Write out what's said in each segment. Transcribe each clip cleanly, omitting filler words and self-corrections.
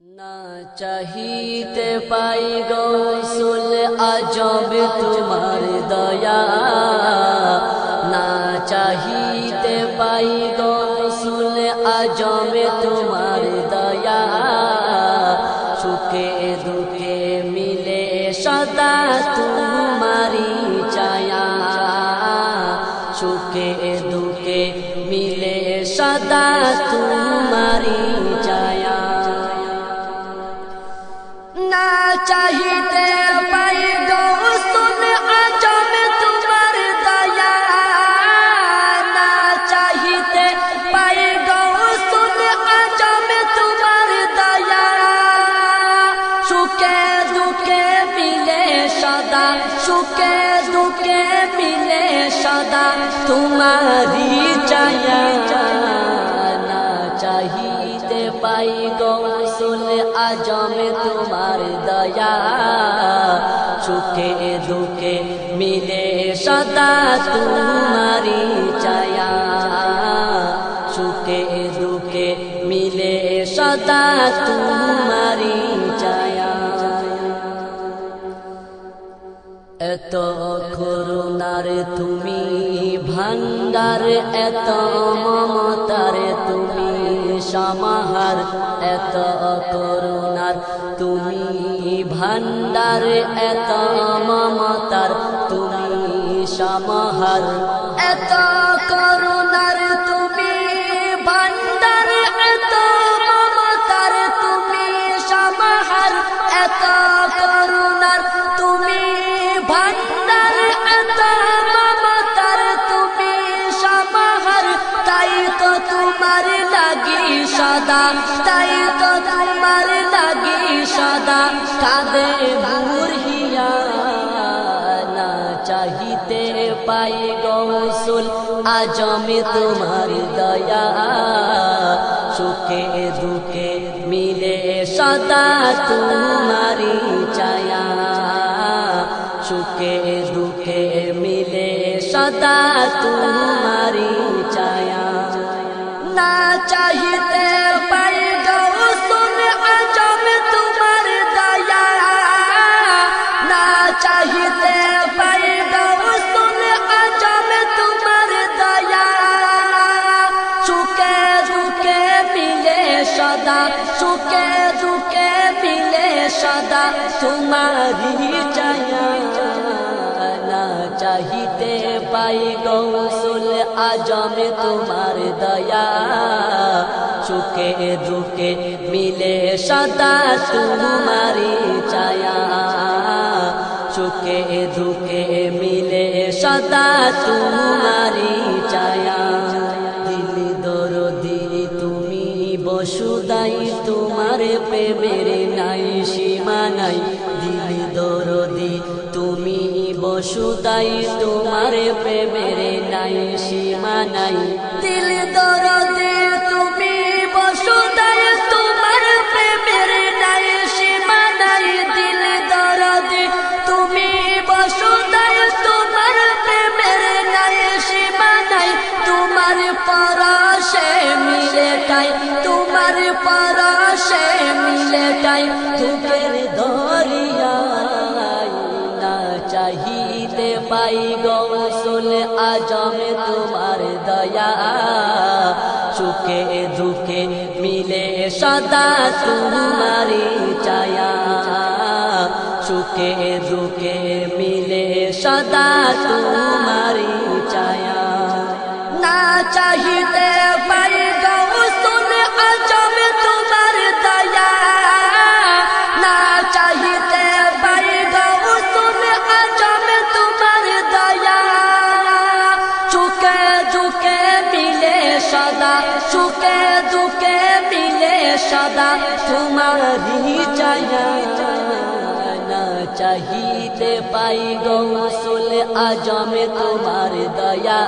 না চাহিতে পাই গৌসুল আজব তোমার দয়া, না চাহিতে পাই গৌসুল আজব তোমার দয়া। সুখে দুঃখে মিলে সদা তোমারি ছায়া, সুখে দুঃখে মিলে সদা তোমারি ছায়া। না চাহিতে পাই গৌসুল আজব তোমার দয়া, না চাহিতে পাই গৌসুল আজব তোমার দয়া। সুখে দুঃখে মিলে সদা, সুখে দুঃখে মিলে সদা তোমারি ছায়া। না চাহিতে পাই গৌসুল আজম তোমার দয়া, সুখে দুঃখে মিলে সদা তোমারি ছায়া, সুখে দুঃখে মিলে সদা তোমারি ছায়া। এত করুণার তুমি ভান্ডার, এত মমতার তুমি সমাহার, এত করুণার তুমি ভান্ডার, এত মমতার তুমি সমাহার। এত করুণার তুমি ভান্ডার, এত মমতার তুমি সমাহার, এত করুণার তুমি ভান্ডার, এত মমতার তুমি সমাহার। তাই তো তোমার লাগি সদা, তাই তো তোমার লাগি সদা কাঁদে বুড়িয়া। না চাহিতে পাই গৌসুল আজম তোমার দয়া, সুখে দুঃখে মিলে সদা তোমারি ছায়া, সুখে দুঃখে মিলে সদা তোমারি ছায়া। না চাহিতে পাই গৌসুল আজব তোমার দয়া, না চাহিতে পাই গৌসুল আজব তোমার দয়া। সুখে দুঃখে মিলে সদা, সুখে দুঃখে মিলে সদা তোমারি ছায়া। না চাহিতে পাই গৌসুল আজম তোমার দয়া, সুখে দুঃখে মিলে সদা তোমারি ছায়া, সুখে দুঃখে মিলে সদা তোমারি ছায়া। দিল দরদি তুমি বসুদাই, তোমার প্রেমের নাই সীমা নাই। দিল দরদি তুমি বসুদাই, তোমার প্রেমের নাই সীমা নাই। দিল দরদি তুমি বসুদাই, তোমার প্রেমের নাই সীমা নাই। দিল দরদি তুমি বসুদাই, তোমার প্রেমের নাই সীমা নাই। তোমার পরশে মিলে টাই, তোমার পরশে মিলে টাই দুঃখের দরিয়ায়। না চাহিতে পাই গৌসুল আজম তোমার দয়া, সুখে দুঃখে মিলে সদা তোমারি ছায়া, সুখে দুঃখে মিলে সদা তোমারি ছায়া। না চাহিতে পাই গৌসুল আজব তোমার দয়া, না চাহিতে পাই গৌসুল আজব তোমার দয়া। সুখে দুঃখে মিলে সদা, সুখে দুঃখে মিলে সদা তোমারি ছায়া। না চাহিতে পাই গৌসুল আজম তোমার দয়া,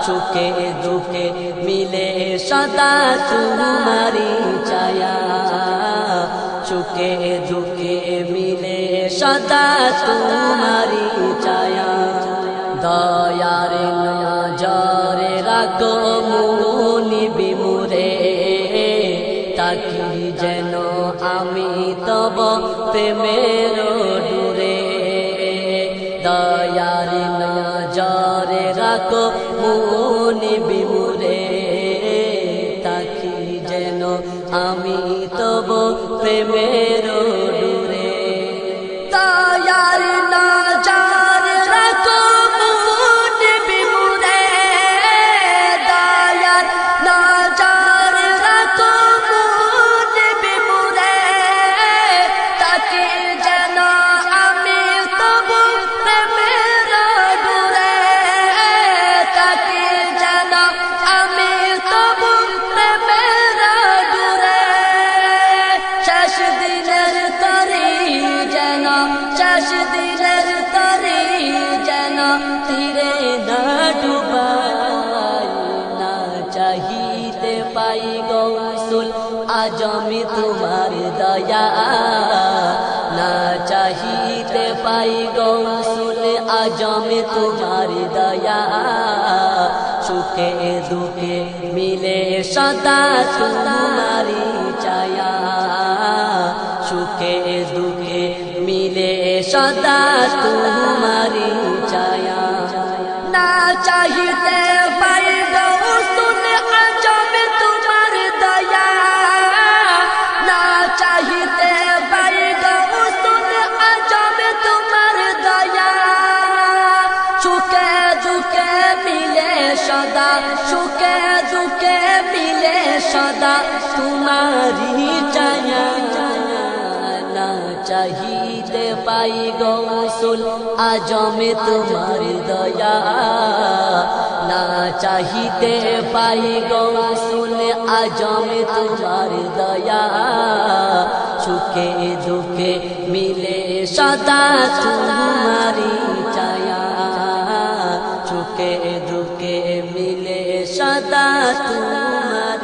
সুখে দুঃখে মিলে সদা তোমারি ছায়া, সুখে দুঃখে মিলে সদা তোমারি ছায়া। দয়ার নজরে রাখো মুনি বিমুরে, তাকি যেন আমি তব প্রেমের ডুরে দয়ার নজরে রাখো মুনি বিমুরে তাকি যেন আমি তব প্রেমের ডুরে দয়ার নজরে রাখো মুনি বিমুরে দয়ার নজরে রাখো মুনি বিমুরে তাকি যেন আমি তব প্রেমের ডুরে তাকি যেন আমি তব প্রেমের ডুরে শেষ দিনের তরি যেন শেষ দিনের তরি যেন তীরে না ডুবাই না চাহিতে পাই গৌসুল আজ আমি তোমার দয়া না চাহিতে পাই গৌসুল আজ আমি তোমার দয়া সুখে দুঃখে মিলে সদা তোমারি ছায়া সুখে দুঃখে মিলে সদা তোমারি ছায়া না চাহিতে পাই গৌসুল আজ আমি তোমার দয়া না চাহিতে পাই গৌসুল আজ আমি তোমার দয়া সুখে দুঃখে মিলে সদা সুখে দুঃখে মিলে সদা তোমারি ছায়া না চাহিতে পাই গৌসুল আজ আমি তোমার দয়া না চাহিতে পাই গৌসুল আজ আমি তোমার দয়া সুখে দুঃখে মিলে সদা তোমারি ছায়া সুখে দুঃখে মিলে সদা তোমার